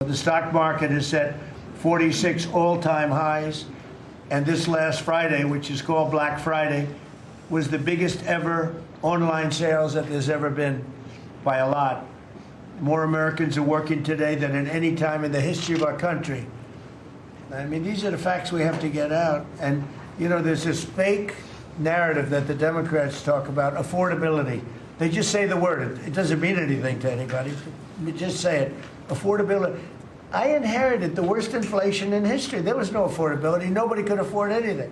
The stock market has set 46 all-time highs, and this last Friday, which is called Black Friday, was the biggest ever online sales that there's ever been by a lot. More Americans are working today than at any time in the history of our country. I mean, these are the facts we have to get out. And, you know, there's this fake narrative that the Democrats talk about, affordability. They just say the word. It doesn't mean anything to anybody. You just say it. Affordability. I inherited the worst inflation in history. There was no affordability. Nobody could afford anything.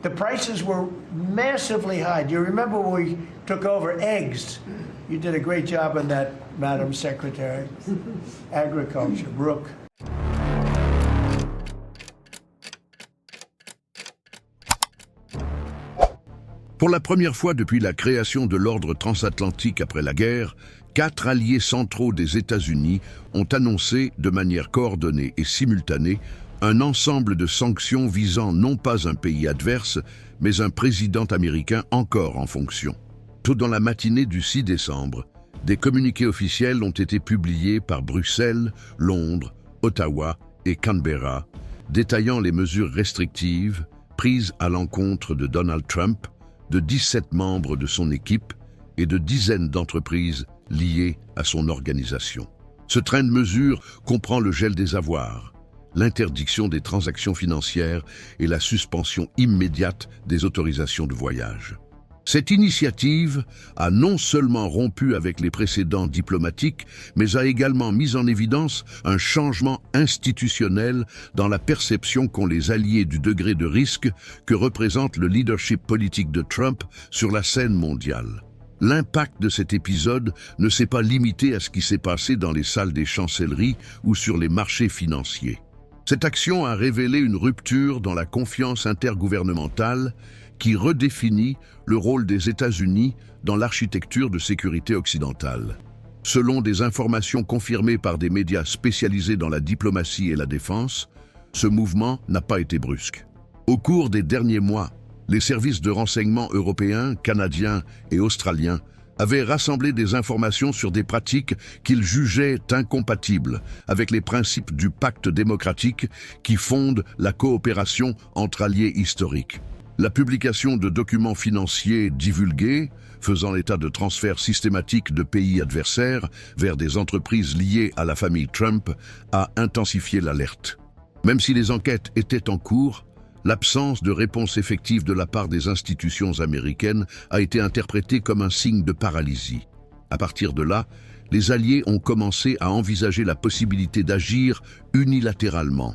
The prices were massively high. Do you remember when we took over eggs? You did a great job on that, Madam Secretary. Agriculture, Brooke. Pour la première fois depuis la création de l'ordre transatlantique après la guerre, 4 alliés centraux des États-Unis ont annoncé de manière coordonnée et simultanée un ensemble de sanctions visant non pas un pays adverse, mais un président américain encore en fonction. Tôt dans la matinée du 6 décembre, des communiqués officiels ont été publiés par Bruxelles, Londres, Ottawa et Canberra, détaillant les mesures restrictives prises à l'encontre de Donald Trump, de 17 membres de son équipe et de dizaines d'entreprises liées à son organisation. Ce train de mesures comprend le gel des avoirs, l'interdiction des transactions financières et la suspension immédiate des autorisations de voyage. Cette initiative a non seulement rompu avec les précédents diplomatiques, mais a également mis en évidence un changement institutionnel dans la perception qu'ont les alliés du degré de risque que représente le leadership politique de Trump sur la scène mondiale. L'impact de cet épisode ne s'est pas limité à ce qui s'est passé dans les salles des chancelleries ou sur les marchés financiers. Cette action a révélé une rupture dans la confiance intergouvernementale qui redéfinit le rôle des États-Unis dans l'architecture de sécurité occidentale. Selon des informations confirmées par des médias spécialisés dans la diplomatie et la défense, ce mouvement n'a pas été brusque. Au cours des derniers mois, les services de renseignement européens, canadiens et australiens avaient rassemblé des informations sur des pratiques qu'ils jugeaient incompatibles avec les principes du pacte démocratique qui fondent la coopération entre alliés historiques. La publication de documents financiers divulgués, faisant état de transferts systématiques de pays adversaires vers des entreprises liées à la famille Trump, a intensifié l'alerte. Même si les enquêtes étaient en cours, l'absence de réponse effective de la part des institutions américaines a été interprétée comme un signe de paralysie. À partir de là, les alliés ont commencé à envisager la possibilité d'agir unilatéralement.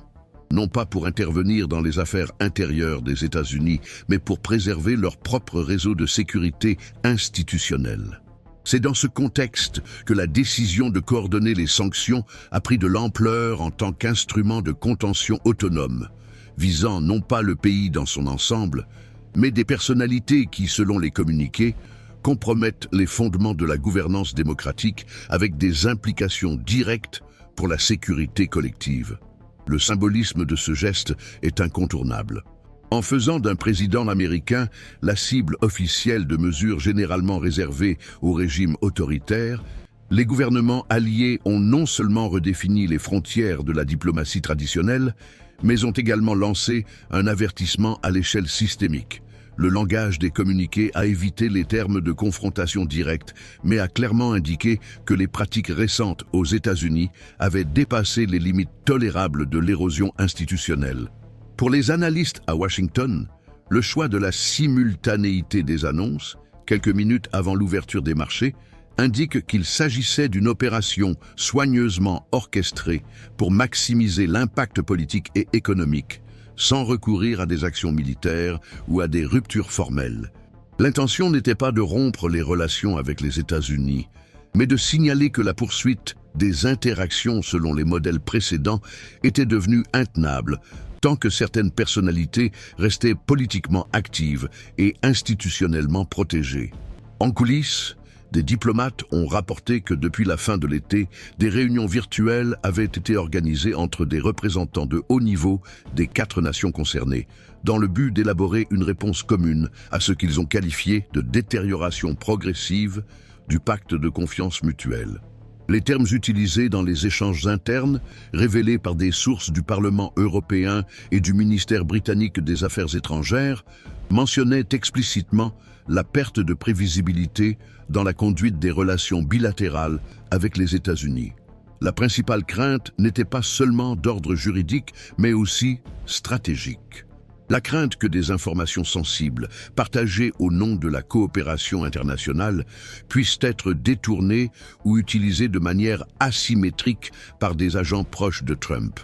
Non pas pour intervenir dans les affaires intérieures des États-Unis, mais pour préserver leur propre réseau de sécurité institutionnelle. C'est dans ce contexte que la décision de coordonner les sanctions a pris de l'ampleur en tant qu'instrument de contention autonome, visant non pas le pays dans son ensemble, mais des personnalités qui, selon les communiqués, compromettent les fondements de la gouvernance démocratique avec des implications directes pour la sécurité collective. Le symbolisme de ce geste est incontournable. En faisant d'un président américain la cible officielle de mesures généralement réservées au régime autoritaire, les gouvernements alliés ont non seulement redéfini les frontières de la diplomatie traditionnelle, mais ont également lancé un avertissement à l'échelle systémique. Le langage des communiqués a évité les termes de confrontation directe, mais a clairement indiqué que les pratiques récentes aux États-Unis avaient dépassé les limites tolérables de l'érosion institutionnelle. Pour les analystes à Washington, le choix de la simultanéité des annonces, quelques minutes avant l'ouverture des marchés, indique qu'il s'agissait d'une opération soigneusement orchestrée pour maximiser l'impact politique et économique, sans recourir à des actions militaires ou à des ruptures formelles. L'intention n'était pas de rompre les relations avec les États-Unis, mais de signaler que la poursuite des interactions selon les modèles précédents était devenue intenable, tant que certaines personnalités restaient politiquement actives et institutionnellement protégées. En coulisses, des diplomates ont rapporté que depuis la fin de l'été, des réunions virtuelles avaient été organisées entre des représentants de haut niveau des 4 nations concernées, dans le but d'élaborer une réponse commune à ce qu'ils ont qualifié de détérioration progressive du pacte de confiance mutuelle. Les termes utilisés dans les échanges internes, révélés par des sources du Parlement européen et du ministère britannique des Affaires étrangères, mentionnaient explicitement la perte de prévisibilité dans la conduite des relations bilatérales avec les États-Unis. La principale crainte n'était pas seulement d'ordre juridique, mais aussi stratégique. La crainte que des informations sensibles, partagées au nom de la coopération internationale, puissent être détournées ou utilisées de manière asymétrique par des agents proches de Trump.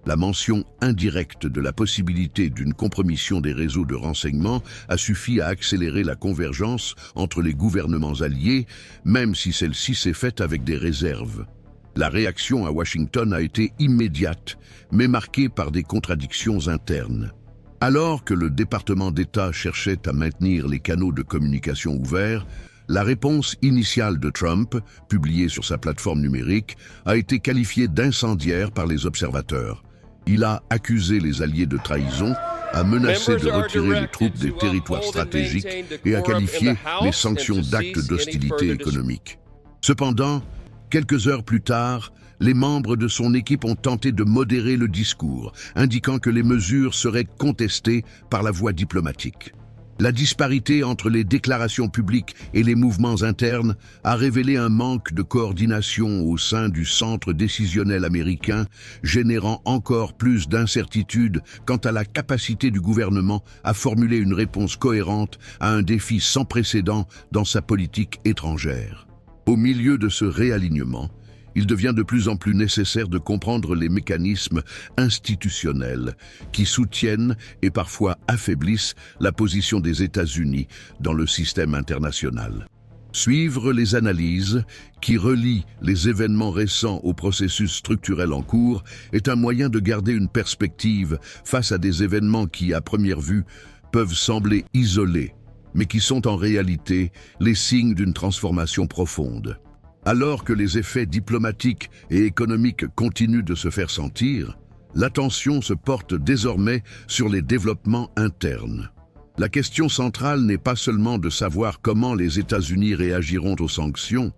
La mention indirecte de la possibilité d'une compromission des réseaux de renseignement a suffi à accélérer la convergence entre les gouvernements alliés, même si celle-ci s'est faite avec des réserves. La réaction à Washington a été immédiate, mais marquée par des contradictions internes. Alors que le département d'État cherchait à maintenir les canaux de communication ouverts, la réponse initiale de Trump, publiée sur sa plateforme numérique, a été qualifiée d'incendiaire par les observateurs. Il a accusé les alliés de trahison, a menacé de retirer les troupes des territoires stratégiques et a qualifié les sanctions d'actes d'hostilité économique. Cependant, quelques heures plus tard, les membres de son équipe ont tenté de modérer le discours, indiquant que les mesures seraient contestées par la voie diplomatique. La disparité entre les déclarations publiques et les mouvements internes a révélé un manque de coordination au sein du centre décisionnel américain, générant encore plus d'incertitudes quant à la capacité du gouvernement à formuler une réponse cohérente à un défi sans précédent dans sa politique étrangère. Au milieu de ce réalignement, il devient de plus en plus nécessaire de comprendre les mécanismes institutionnels qui soutiennent et parfois affaiblissent la position des États-Unis dans le système international. Suivre les analyses qui relient les événements récents au processus structurel en cours est un moyen de garder une perspective face à des événements qui, à première vue, peuvent sembler isolés, mais qui sont en réalité les signes d'une transformation profonde. Alors que les effets diplomatiques et économiques continuent de se faire sentir, l'attention se porte désormais sur les développements internes. La question centrale n'est pas seulement de savoir comment les États-Unis réagiront aux sanctions,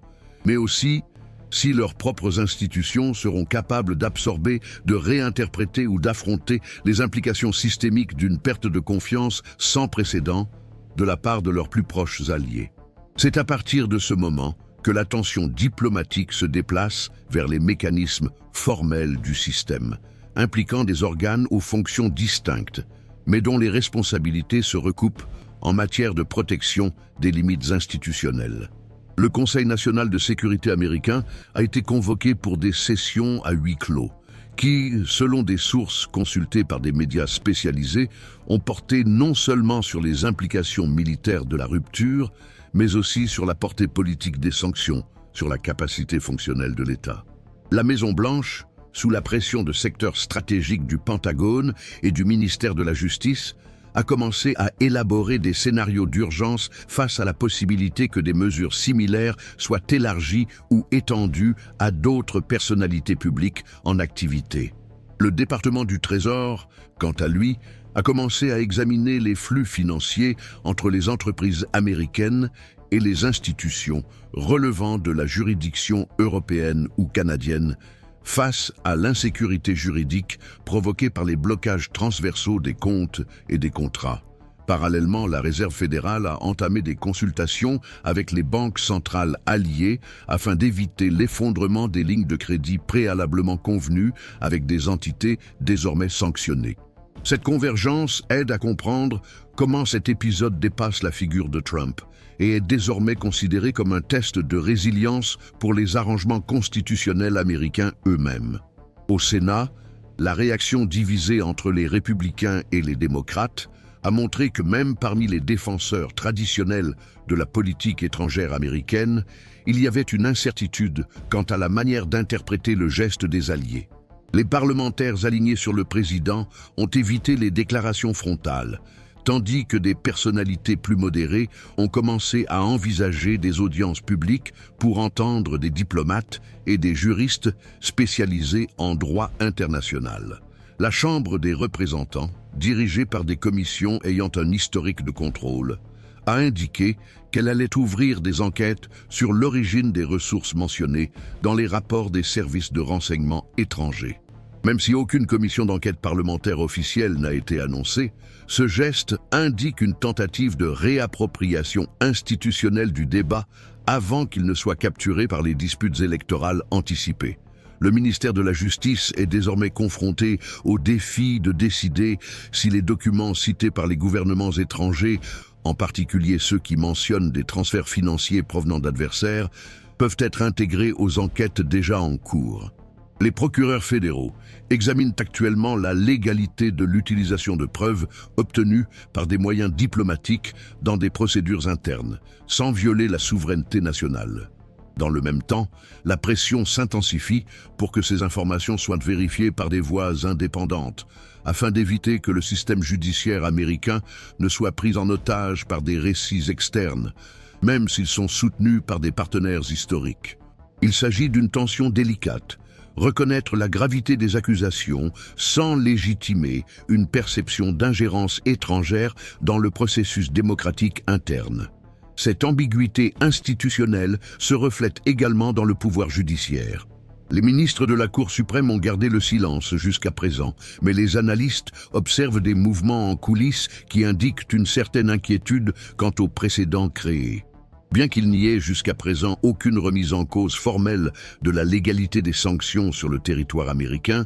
mais aussi si leurs propres institutions seront capables d'absorber, de réinterpréter ou d'affronter les implications systémiques d'une perte de confiance sans précédent de la part de leurs plus proches alliés. C'est à partir de ce moment que l'attention diplomatique se déplace vers les mécanismes formels du système, impliquant des organes aux fonctions distinctes, mais dont les responsabilités se recoupent en matière de protection des limites institutionnelles. Le Conseil national de sécurité américain a été convoqué pour des sessions à huis clos, qui, selon des sources consultées par des médias spécialisés, ont porté non seulement sur les implications militaires de la rupture, mais aussi sur la portée politique des sanctions, sur la capacité fonctionnelle de l'État. La Maison-Blanche, sous la pression de secteurs stratégiques du Pentagone et du ministère de la Justice, a commencé à élaborer des scénarios d'urgence face à la possibilité que des mesures similaires soient élargies ou étendues à d'autres personnalités publiques en activité. Le département du Trésor, quant à lui, a commencé à examiner les flux financiers entre les entreprises américaines et les institutions relevant de la juridiction européenne ou canadienne face à l'insécurité juridique provoquée par les blocages transversaux des comptes et des contrats. Parallèlement, la Réserve fédérale a entamé des consultations avec les banques centrales alliées afin d'éviter l'effondrement des lignes de crédit préalablement convenues avec des entités désormais sanctionnées. Cette convergence aide à comprendre comment cet épisode dépasse la figure de Trump et est désormais considéré comme un test de résilience pour les arrangements constitutionnels américains eux-mêmes. Au Sénat, la réaction divisée entre les républicains et les démocrates a montré que même parmi les défenseurs traditionnels de la politique étrangère américaine, il y avait une incertitude quant à la manière d'interpréter le geste des alliés. Les parlementaires alignés sur le président ont évité les déclarations frontales, tandis que des personnalités plus modérées ont commencé à envisager des audiences publiques pour entendre des diplomates et des juristes spécialisés en droit international. La Chambre des représentants, dirigée par des commissions ayant un historique de contrôle, a indiqué qu'elle allait ouvrir des enquêtes sur l'origine des ressources mentionnées dans les rapports des services de renseignement étrangers. Même si aucune commission d'enquête parlementaire officielle n'a été annoncée, ce geste indique une tentative de réappropriation institutionnelle du débat avant qu'il ne soit capturé par les disputes électorales anticipées. Le ministère de la Justice est désormais confronté au défi de décider si les documents cités par les gouvernements étrangers, en particulier ceux qui mentionnent des transferts financiers provenant d'adversaires, peuvent être intégrés aux enquêtes déjà en cours. Les procureurs fédéraux examinent actuellement la légalité de l'utilisation de preuves obtenues par des moyens diplomatiques dans des procédures internes, sans violer la souveraineté nationale. Dans le même temps, la pression s'intensifie pour que ces informations soient vérifiées par des voies indépendantes, afin d'éviter que le système judiciaire américain ne soit pris en otage par des récits externes, même s'ils sont soutenus par des partenaires historiques. Il s'agit d'une tension délicate. Reconnaître la gravité des accusations sans légitimer une perception d'ingérence étrangère dans le processus démocratique interne. Cette ambiguïté institutionnelle se reflète également dans le pouvoir judiciaire. Les ministres de la Cour suprême ont gardé le silence jusqu'à présent, mais les analystes observent des mouvements en coulisses qui indiquent une certaine inquiétude quant aux précédents créés. Bien qu'il n'y ait jusqu'à présent aucune remise en cause formelle de la légalité des sanctions sur le territoire américain,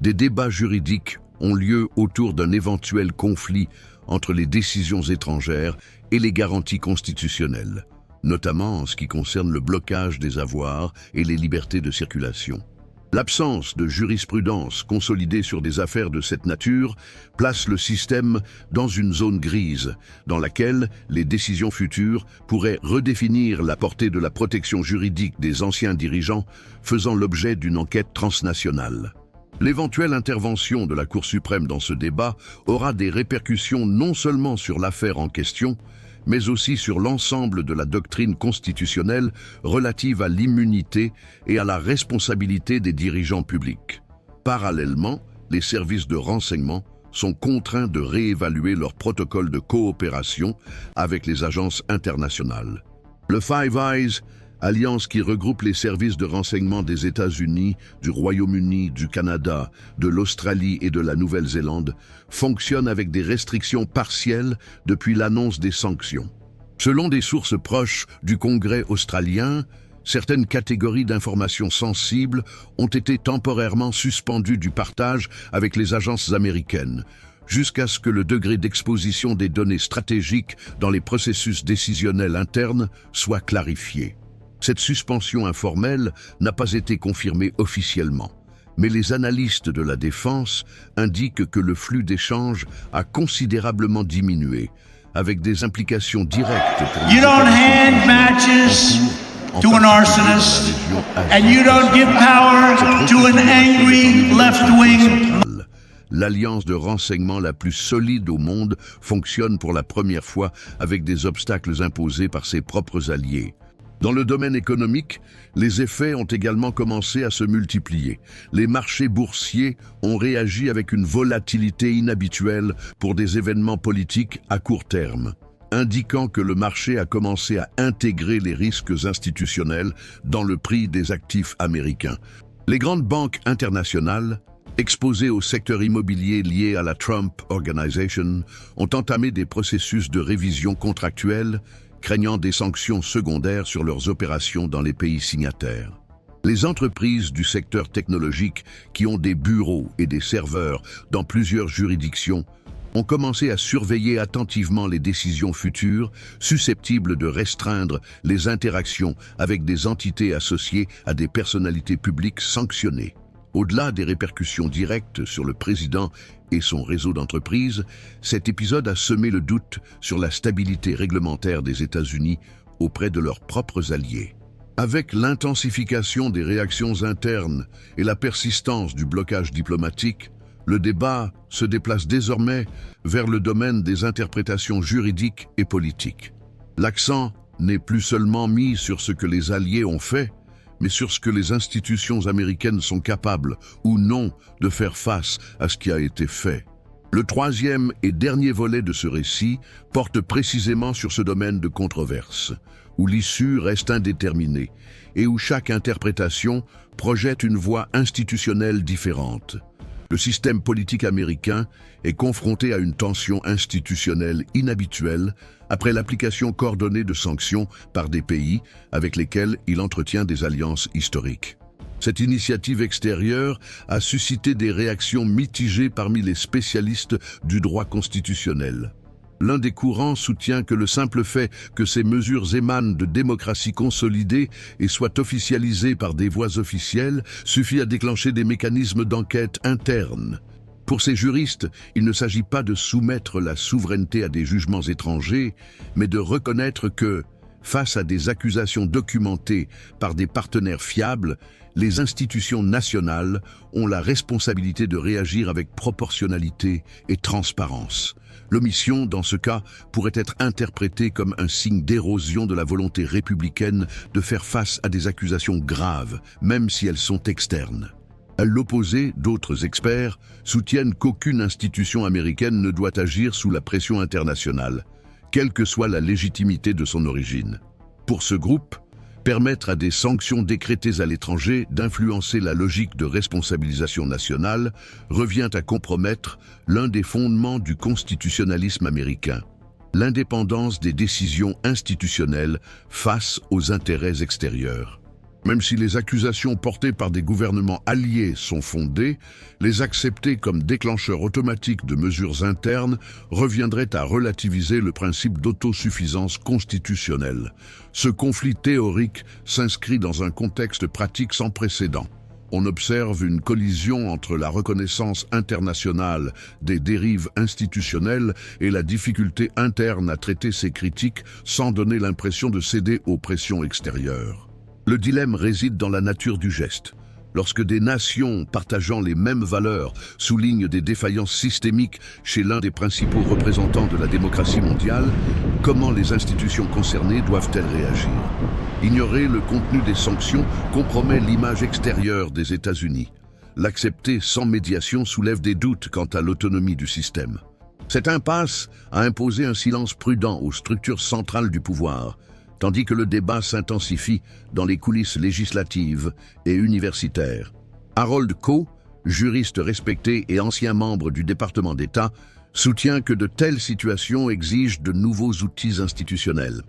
des débats juridiques ont lieu autour d'un éventuel conflit entre les décisions étrangères et les garanties constitutionnelles, notamment en ce qui concerne le blocage des avoirs et les libertés de circulation. L'absence de jurisprudence consolidée sur des affaires de cette nature place le système dans une zone grise, dans laquelle les décisions futures pourraient redéfinir la portée de la protection juridique des anciens dirigeants, faisant l'objet d'une enquête transnationale. L'éventuelle intervention de la Cour suprême dans ce débat aura des répercussions non seulement sur l'affaire en question, mais aussi sur l'ensemble de la doctrine constitutionnelle relative à l'immunité et à la responsabilité des dirigeants publics. Parallèlement, les services de renseignement sont contraints de réévaluer leur protocole de coopération avec les agences internationales. Le Five Eyes, alliance qui regroupe les services de renseignement des États-Unis, du Royaume-Uni, du Canada, de l'Australie et de la Nouvelle-Zélande, fonctionne avec des restrictions partielles depuis l'annonce des sanctions. Selon des sources proches du Congrès australien, certaines catégories d'informations sensibles ont été temporairement suspendues du partage avec les agences américaines, jusqu'à ce que le degré d'exposition des données stratégiques dans les processus décisionnels internes soit clarifié. Cette suspension informelle n'a pas été confirmée officiellement, mais les analystes de la défense indiquent que le flux d'échanges a considérablement diminué, avec des implications directes pour les You don't hand matches to an arsonist, and you don't give power to an angry left-wing. L'alliance de renseignement la plus solide au monde fonctionne pour la première fois avec des obstacles imposés par ses propres alliés. Dans le domaine économique, les effets ont également commencé à se multiplier. Les marchés boursiers ont réagi avec une volatilité inhabituelle pour des événements politiques à court terme, indiquant que le marché a commencé à intégrer les risques institutionnels dans le prix des actifs américains. Les grandes banques internationales, exposées au secteur immobilier lié à la Trump Organization, ont entamé des processus de révision contractuelle, craignant des sanctions secondaires sur leurs opérations dans les pays signataires. Les entreprises du secteur technologique qui ont des bureaux et des serveurs dans plusieurs juridictions ont commencé à surveiller attentivement les décisions futures susceptibles de restreindre les interactions avec des entités associées à des personnalités publiques sanctionnées. Au-delà des répercussions directes sur le président et son réseau d'entreprises, cet épisode a semé le doute sur la stabilité réglementaire des États-Unis auprès de leurs propres alliés. Avec l'intensification des réactions internes et la persistance du blocage diplomatique, le débat se déplace désormais vers le domaine des interprétations juridiques et politiques. L'accent n'est plus seulement mis sur ce que les alliés ont fait, mais sur ce que les institutions américaines sont capables ou non de faire face à ce qui a été fait. Le troisième et dernier volet de ce récit porte précisément sur ce domaine de controverse, où l'issue reste indéterminée et où chaque interprétation projette une voie institutionnelle différente. Le système politique américain est confronté à une tension institutionnelle inhabituelle après l'application coordonnée de sanctions par des pays avec lesquels il entretient des alliances historiques. Cette initiative extérieure a suscité des réactions mitigées parmi les spécialistes du droit constitutionnel. L'un des courants soutient que le simple fait que ces mesures émanent de démocraties consolidées et soient officialisées par des voies officielles suffit à déclencher des mécanismes d'enquête interne. Pour ces juristes, il ne s'agit pas de soumettre la souveraineté à des jugements étrangers, mais de reconnaître que, face à des accusations documentées par des partenaires fiables, les institutions nationales ont la responsabilité de réagir avec proportionnalité et transparence. L'omission, dans ce cas, pourrait être interprétée comme un signe d'érosion de la volonté républicaine de faire face à des accusations graves, même si elles sont externes. À l'opposé, d'autres experts soutiennent qu'aucune institution américaine ne doit agir sous la pression internationale, quelle que soit la légitimité de son origine. Pour ce groupe, permettre à des sanctions décrétées à l'étranger d'influencer la logique de responsabilisation nationale revient à compromettre l'un des fondements du constitutionnalisme américain, l'indépendance des décisions institutionnelles face aux intérêts extérieurs. Même si les accusations portées par des gouvernements alliés sont fondées, les accepter comme déclencheurs automatiques de mesures internes reviendrait à relativiser le principe d'autosuffisance constitutionnelle. Ce conflit théorique s'inscrit dans un contexte pratique sans précédent. On observe une collision entre la reconnaissance internationale des dérives institutionnelles et la difficulté interne à traiter ces critiques sans donner l'impression de céder aux pressions extérieures. Le dilemme réside dans la nature du geste. Lorsque des nations partageant les mêmes valeurs soulignent des défaillances systémiques chez l'un des principaux représentants de la démocratie mondiale, comment les institutions concernées doivent-elles réagir? Ignorer le contenu des sanctions compromet l'image extérieure des États-Unis. L'accepter sans médiation soulève des doutes quant à l'autonomie du système. Cette impasse a imposé un silence prudent aux structures centrales du pouvoir, tandis que le débat s'intensifie dans les coulisses législatives et universitaires. Harold Koh, juriste respecté et ancien membre du département d'État, soutient que de telles situations exigent de nouveaux outils institutionnels.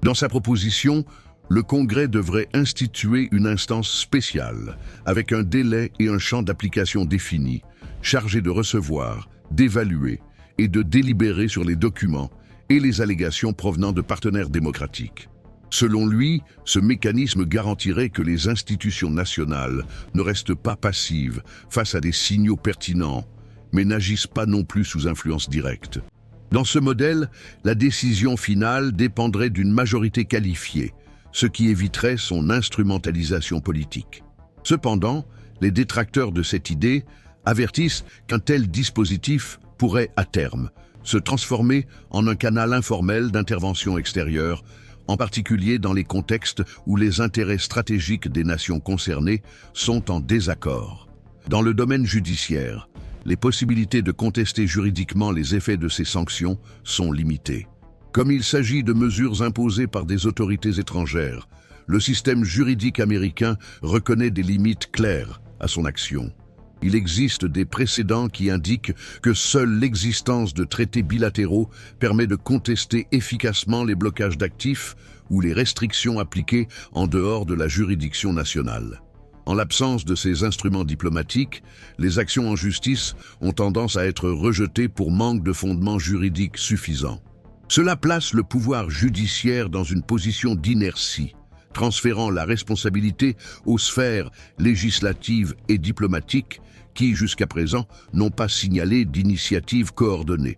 Dans sa proposition, le Congrès devrait instituer une instance spéciale, avec un délai et un champ d'application définis, chargée de recevoir, d'évaluer et de délibérer sur les documents et les allégations provenant de partenaires démocratiques. Selon lui, ce mécanisme garantirait que les institutions nationales ne restent pas passives face à des signaux pertinents, mais n'agissent pas non plus sous influence directe. Dans ce modèle, la décision finale dépendrait d'une majorité qualifiée, ce qui éviterait son instrumentalisation politique. Cependant, les détracteurs de cette idée avertissent qu'un tel dispositif pourrait, à terme, se transformer en un canal informel d'intervention extérieure, en particulier dans les contextes où les intérêts stratégiques des nations concernées sont en désaccord. Dans le domaine judiciaire, les possibilités de contester juridiquement les effets de ces sanctions sont limitées. Comme il s'agit de mesures imposées par des autorités étrangères, le système juridique américain reconnaît des limites claires à son action. Il existe des précédents qui indiquent que seule l'existence de traités bilatéraux permet de contester efficacement les blocages d'actifs ou les restrictions appliquées en dehors de la juridiction nationale. En l'absence de ces instruments diplomatiques, les actions en justice ont tendance à être rejetées pour manque de fondements juridiques suffisants. Cela place le pouvoir judiciaire dans une position d'inertie, transférant la responsabilité aux sphères législatives et diplomatiques qui, jusqu'à présent, n'ont pas signalé d'initiative coordonnée.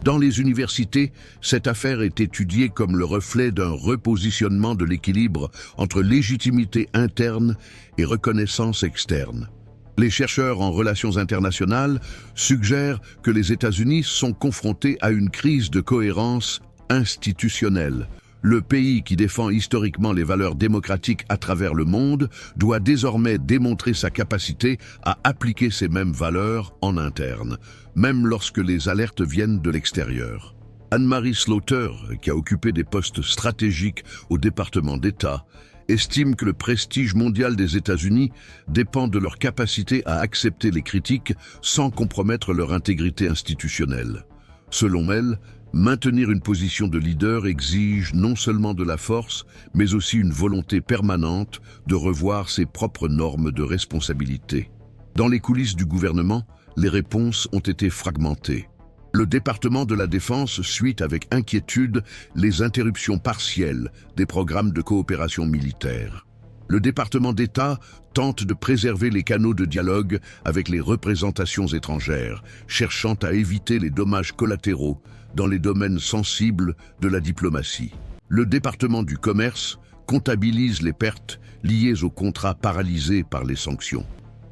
Dans les universités, cette affaire est étudiée comme le reflet d'un repositionnement de l'équilibre entre légitimité interne et reconnaissance externe. Les chercheurs en relations internationales suggèrent que les États-Unis sont confrontés à une crise de cohérence institutionnelle, Le pays qui défend historiquement les valeurs démocratiques à travers le monde doit désormais démontrer sa capacité à appliquer ces mêmes valeurs en interne, même lorsque les alertes viennent de l'extérieur. Anne-Marie Slaughter, qui a occupé des postes stratégiques au département d'État, estime que le prestige mondial des États-Unis dépend de leur capacité à accepter les critiques sans compromettre leur intégrité institutionnelle. Selon elle, maintenir une position de leader exige non seulement de la force, mais aussi une volonté permanente de revoir ses propres normes de responsabilité. Dans les coulisses du gouvernement, les réponses ont été fragmentées. Le département de la Défense suit avec inquiétude les interruptions partielles des programmes de coopération militaire. Le département d'État tente de préserver les canaux de dialogue avec les représentations étrangères, cherchant à éviter les dommages collatéraux dans les domaines sensibles de la diplomatie. Le département du commerce comptabilise les pertes liées aux contrats paralysés par les sanctions.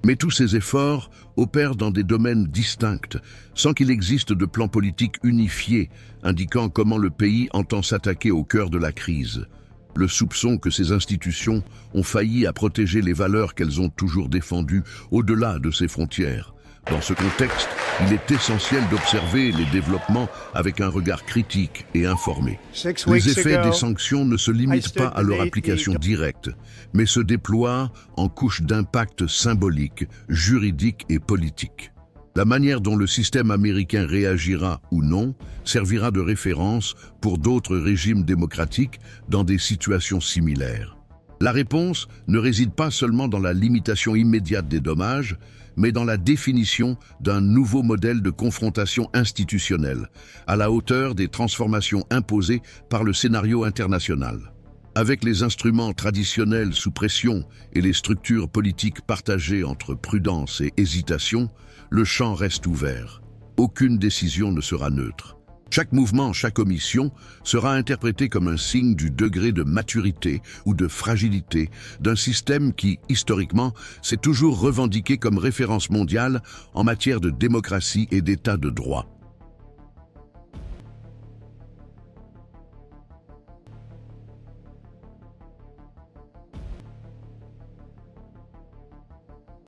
Mais tous ces efforts opèrent dans des domaines distincts, sans qu'il existe de plan politique unifié indiquant comment le pays entend s'attaquer au cœur de la crise. Le soupçon que ces institutions ont failli à protéger les valeurs qu'elles ont toujours défendues au-delà de ces frontières. Dans ce contexte, il est essentiel d'observer les développements avec un regard critique et informé. Les effets des sanctions ne se limitent pas à leur application directe, mais se déploient en couches d'impact symbolique, juridique et politique. La manière dont le système américain réagira ou non servira de référence pour d'autres régimes démocratiques dans des situations similaires. La réponse ne réside pas seulement dans la limitation immédiate des dommages, mais dans la définition d'un nouveau modèle de confrontation institutionnelle, à la hauteur des transformations imposées par le scénario international. Avec les instruments traditionnels sous pression et les structures politiques partagées entre prudence et hésitation, le champ reste ouvert. Aucune décision ne sera neutre. Chaque mouvement, chaque omission sera interprété comme un signe du degré de maturité ou de fragilité d'un système qui, historiquement, s'est toujours revendiqué comme référence mondiale en matière de démocratie et d'état de droit.